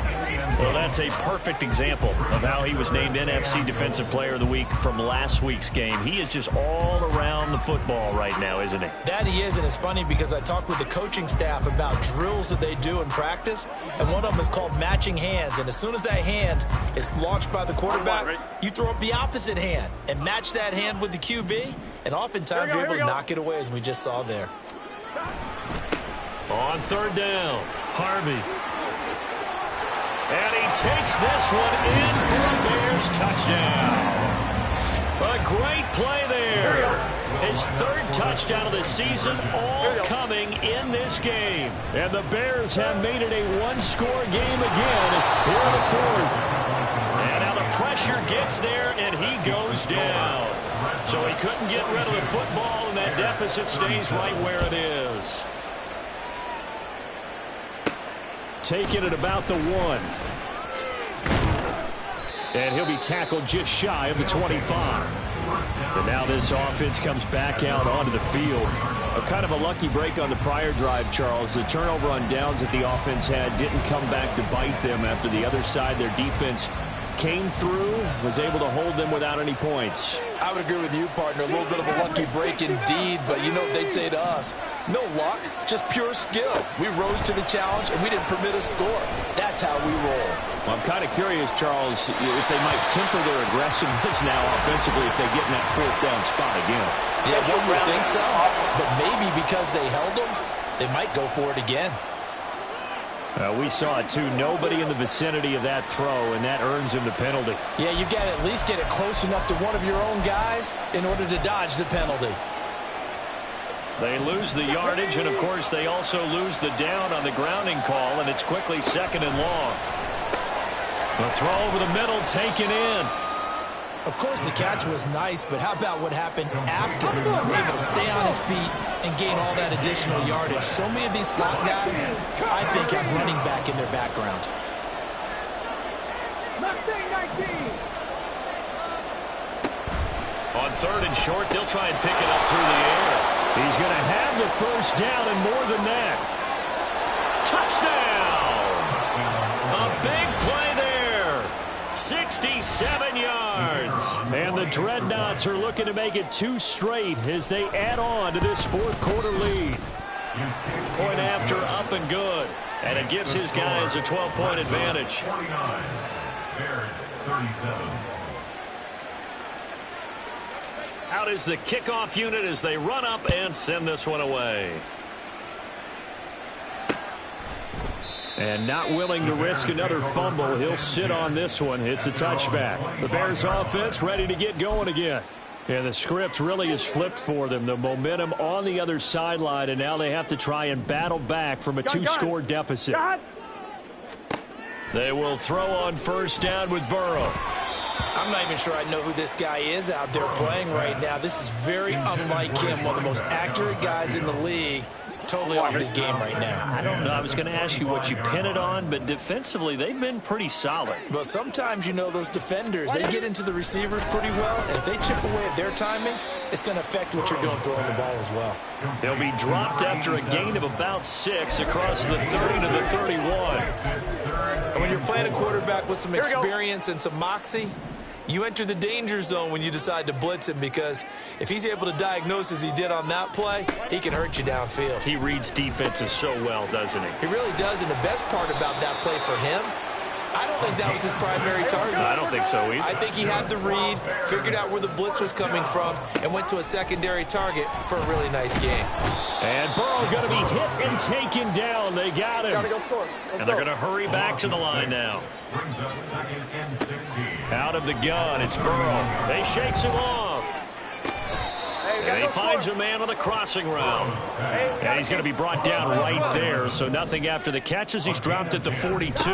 Well, that's a perfect example of how he was named NFC Defensive Player of the Week from last week's game. He is just all around the football right now, isn't he? That he is, and it's funny because I talked with the coaching staff about drills that they do in practice, and one of them is called matching hands. And as soon as that hand is launched by the quarterback, you throw up the opposite hand and match that hand with the QB, and oftentimes you're able to knock it away, as we just saw there. On 3rd down, Harvey. And he takes this one in for a Bears touchdown. A great play there. His 3rd touchdown of the season, all coming in this game. And the Bears have made it a 1-score game again here in the 4th. And now the pressure gets there, and he goes down. So he couldn't get rid of the football, and that deficit stays right where it is. Taking it about the 1. And he'll be tackled just shy of the 25. And now this offense comes back out onto the field. A kind of a lucky break on the prior drive, Charles. The turnover on downs that the offense had didn't come back to bite them after the other side. Their defense came through, was able to hold them without any points. I would agree with you, partner. A little bit of a lucky break indeed, but you know what they'd say to us? No luck, just pure skill. We rose to the challenge, and we didn't permit a score. That's how we roll. Well, I'm kind of curious, Charles, if they might temper their aggressiveness now offensively if they get in that 4th down spot again. Yeah, one would think so, but maybe because they held them, they might go for it again. We saw it, too. Nobody in the vicinity of that throw, and that earns him the penalty. Yeah, you've got to at least get it close enough to one of your own guys in order to dodge the penalty. They lose the yardage, and, of course, they also lose the down on the grounding call, and it's quickly 2nd and long. The throw over the middle taken in. Of course, the catch was nice, but how about what happened after? Able to stay on his feet and gain all that additional yardage. So many of these slot guys, I think, have running back in their background. On 3rd and short, they'll try and pick it up through the air. He's going to have the first down and more than that. Touchdown! A big play there. 67 yards. And the Dreadnoughts are looking to make it 2 straight as they add on to this fourth-quarter lead. Point after, up and good. And it gives his guys a 12-point advantage. 49. Bears 37. Out is the kickoff unit as they run up and send this one away. And not willing to risk another fumble, he'll sit on this one. It's a touchback. The Bears offense ready to get going again. And the script really is flipped for them. The momentum on the other sideline, and now they have to try and battle back from a 2-score deficit. They will throw on first down with Burrow. I'm not even sure I know who this guy is out there playing right now. This is very unlike him, one of the most accurate guys in the league. Totally off his game right now. I don't know. I was going to ask you what you pin it on, but defensively, they've been pretty solid. But sometimes, you know, those defenders, they get into the receivers pretty well, and if they chip away at their timing, it's going to affect what you're doing throwing the ball as well. They'll be dropped after a gain of about 6 across the 30 to the 31. And when you're playing a quarterback with some experience and some moxie, you enter the danger zone when you decide to blitz him, because if he's able to diagnose as he did on that play, he can hurt you downfield. He reads defenses so well, doesn't he? He really does, and the best part about that play for him, I don't think that was his primary target. I don't think so either. I think he had the read, figured out where the blitz was coming from, and went to a secondary target for a really nice game. And Burrow going to be hit and taken down. They got him. And they're going to hurry back to the line now. Brings up 2nd and 16. Out of the gun, it's Burrow. They shakes him off. And he finds a man on the crossing route. And he's going to be brought down right there, so nothing after the catch as he's dropped at the 42.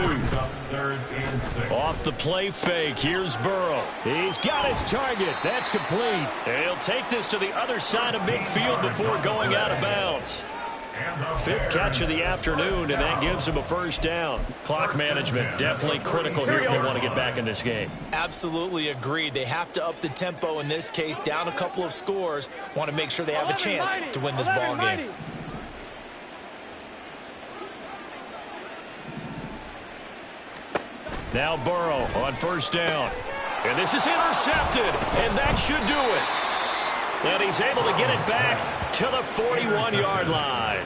Off the play fake, here's Burrow. He's got his target. That's complete. And he'll take this to the other side of midfield before going out of bounds. 5th catch of the afternoon, and that gives him a first down. Clock management definitely critical here if they want to get back in this game. Absolutely agreed. They have to up the tempo in this case, down a couple of scores. Want to make sure they have a chance to win this ball game. Now Burrow on first down. And this is intercepted, and that should do it. And he's able to get it back to the 41-yard line.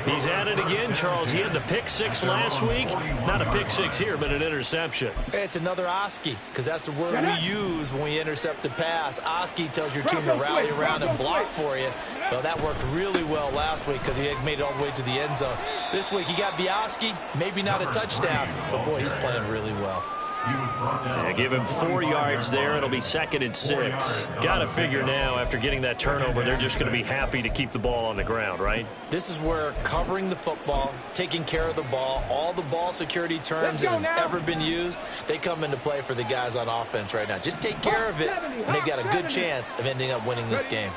He's at it again, Charles. He had the pick 6 last week. Not a pick 6 here, but an interception. It's another Oski, because that's the word we use when we intercept a pass. Oski tells your team to rally around and block for you. Well, that worked really well last week because he had made it all the way to the end zone. This week he got the Oski, maybe not a touchdown, but boy, he's playing really well. Yeah, give him 4 yards there. It'll be 2nd and 6. Got to figure now, after getting that turnover, they're just going to be happy to keep the ball on the ground, right? This is where covering the football, taking care of the ball, all the ball security terms that have ever been used, they come into play for the guys on offense right now. Just take care of it, and they've got a good chance of ending up winning this game.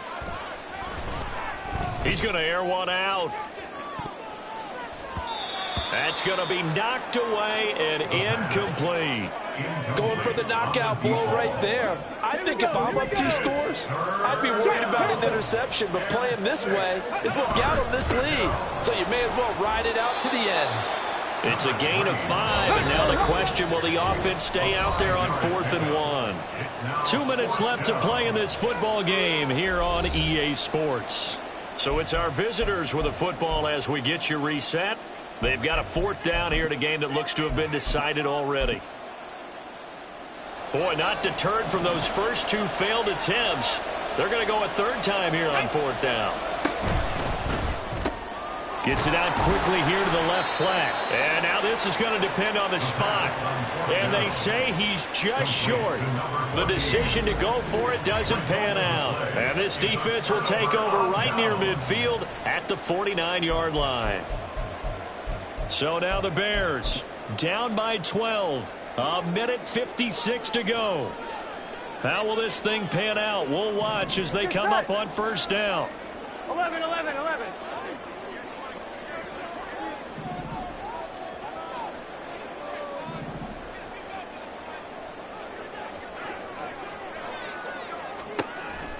He's going to air one out. That's going to be knocked away and incomplete. Going for the knockout blow right there. I think if I'm up 2 scores, I'd be worried about an interception, but playing this way is what got him this lead. So you may as well ride it out to the end. It's a gain of 5, and now the question, will the offense stay out there on 4th and 1? 2 minutes left to play in this football game here on EA Sports. So it's our visitors with a football as we get you reset. They've got a 4th down here in a game that looks to have been decided already. Boy, not deterred from those first 2 failed attempts. They're going to go a 3rd time here on 4th down. Gets it out quickly here to the left flat. And now this is going to depend on the spot. And they say he's just short. The decision to go for it doesn't pan out. And this defense will take over right near midfield at the 49-yard line. So now the Bears down by 12. A minute 56 to go. How will this thing pan out? We'll watch as they come up on first down. 11.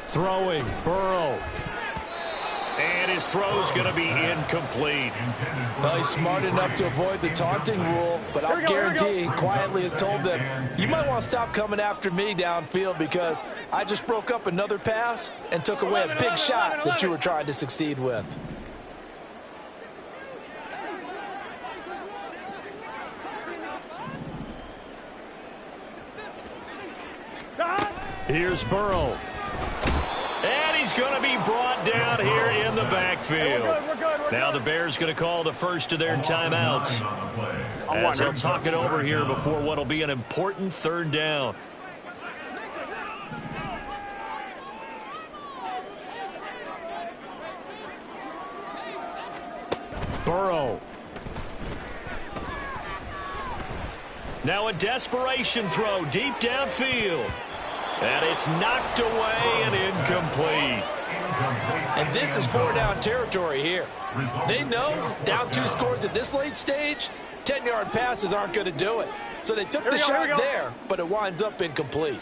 Throwing, Burrow. And his throw's going to be incomplete. Well, he's smart enough to avoid the taunting rule, but I'll guarantee he quietly has told them, you might want to stop coming after me downfield because I just broke up another pass and took away a big shot that you were trying to succeed with. Here's Burrow. And he's going to be brought down here in the backfield. Now the Bears going to call the first of their timeouts, as they'll talk it over here before what will be an important third down. Burrow. Now a desperation throw deep downfield. And it's knocked away and incomplete. And this is 4-down territory here. They know down 2 scores at this late stage, 10-yard passes aren't going to do it. So they took the shot there, but it winds up incomplete.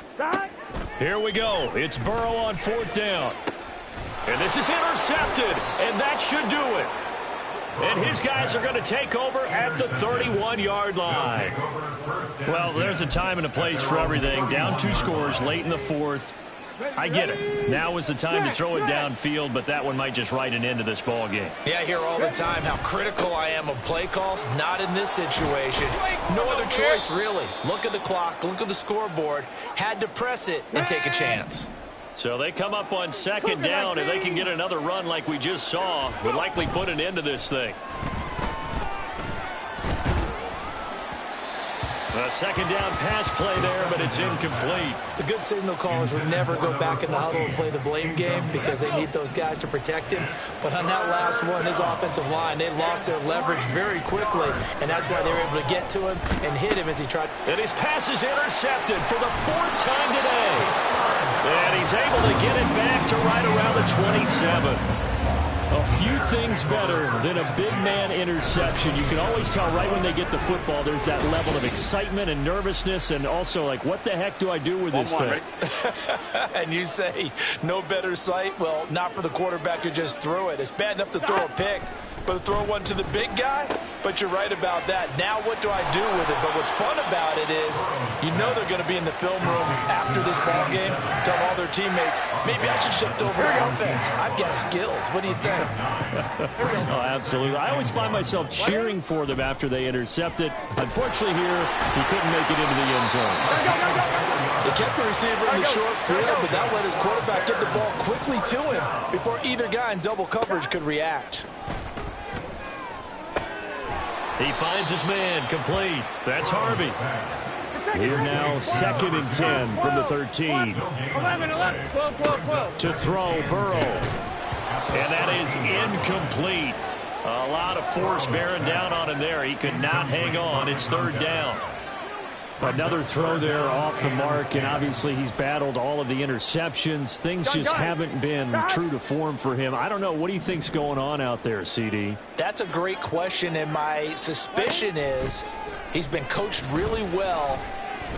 Here we go. It's Burrow on 4th down. And this is intercepted, and that should do it. And his guys are going to take over at the 31-yard line. Well, there's a time and a place for everything. Down 2 scores late in the 4th. I get it. Now is the time to throw it downfield, but that one might just write an end to this ball game. Yeah, I hear all the time how critical I am of play calls. Not in this situation. No other choice, really. Look at the clock. Look at the scoreboard. Had to press it and take a chance. So they come up on 2nd down. If they can get another run like we just saw, would likely put an end to this thing. A 2nd down pass play there, but it's incomplete. The good signal callers would never go back in the huddle and play the blame game because they need those guys to protect him. But on that last one, his offensive line, they lost their leverage very quickly, and that's why they were able to get to him and hit him as he tried. And his pass is intercepted for the 4th time today. And he's able to get it back to right around the 27. A few things better than a big man interception. You can always tell right when they get the football, there's that level of excitement and nervousness, and also like, what the heck do I do with this thing? And you say, no better sight? Well, not for the quarterback who just threw it. It's bad enough to throw a pick, but to throw one to the big guy? But you're right about that. Now what do I do with it? But what's fun about it is you know they're going to be in the film room after this ball game, tell all their teammates, maybe I should shift over to offense. I've got skills. What do you think? Oh, absolutely. I always find myself cheering for them after they intercept it. Unfortunately here, he couldn't make it into the end zone. They kept the receiver in the short field, but that let his quarterback get the ball quickly to him before either guy in double coverage could react. He finds his man complete. That's Harvey. Here now 2nd and 10 from the 13. 12. To throw, Burrow. And that is incomplete. A lot of force bearing down on him there. He could not hang on. It's 3rd down. Another throw there off the mark, and obviously he's battled all of the interceptions. Things just haven't been true to form for him. I don't know. What do you think's going on out there, CD? That's a great question, and my suspicion is he's been coached really well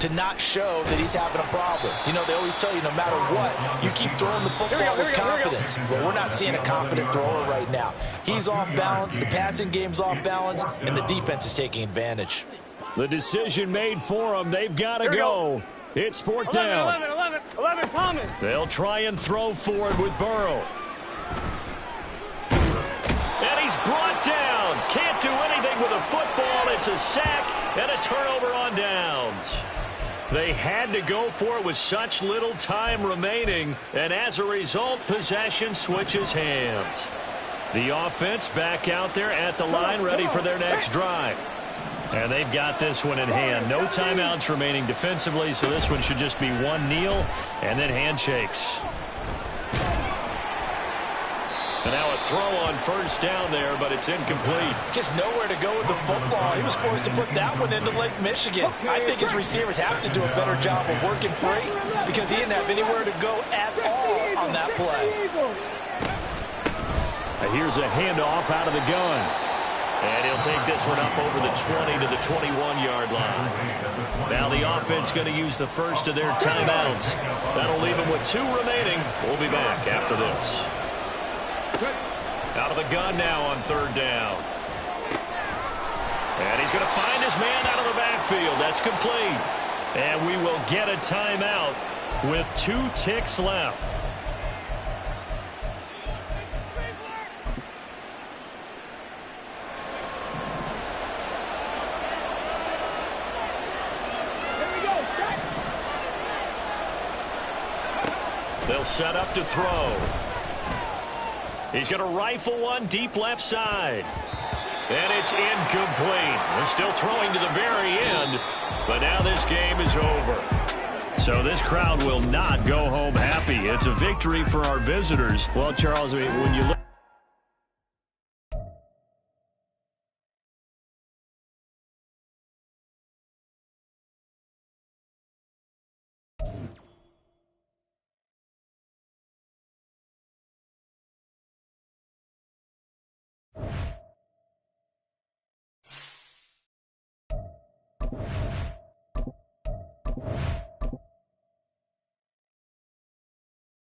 to not show that he's having a problem. You know, they always tell you no matter what, you keep throwing the football with confidence. But we're not seeing a confident thrower right now. He's off balance, the passing game's off balance, and the defense is taking advantage. The decision made for them. They've got to go. It's 4th down. 11, Thomas. They'll try and throw forward with Burrow. And he's brought down. Can't do anything with a football. It's a sack and a turnover on downs. They had to go for it with such little time remaining, and as a result, possession switches hands. The offense back out there at the line, ready for their next drive. And they've got this one in hand. No timeouts remaining defensively, so this one should just be one kneel and then handshakes. And now a throw on 1st down there, but it's incomplete. Just nowhere to go with the football. He was forced to put that one into Lake Michigan. I think his receivers have to do a better job of working free because he didn't have anywhere to go at all on that play. And here's a handoff out of the gun. And he'll take this one up over the 20 to the 21-yard line. Now the offense going to use the first of their timeouts. That'll leave them with 2 remaining. We'll be back after this. Out of the gun now on third down. And he's going to find his man out of the backfield. That's complete. And we will get a timeout with 2 ticks left. They'll set up to throw. He's going to rifle one deep left side. And it's incomplete. They're still throwing to the very end, but now this game is over. So this crowd will not go home happy. It's a victory for our visitors. Well, Charles, when you look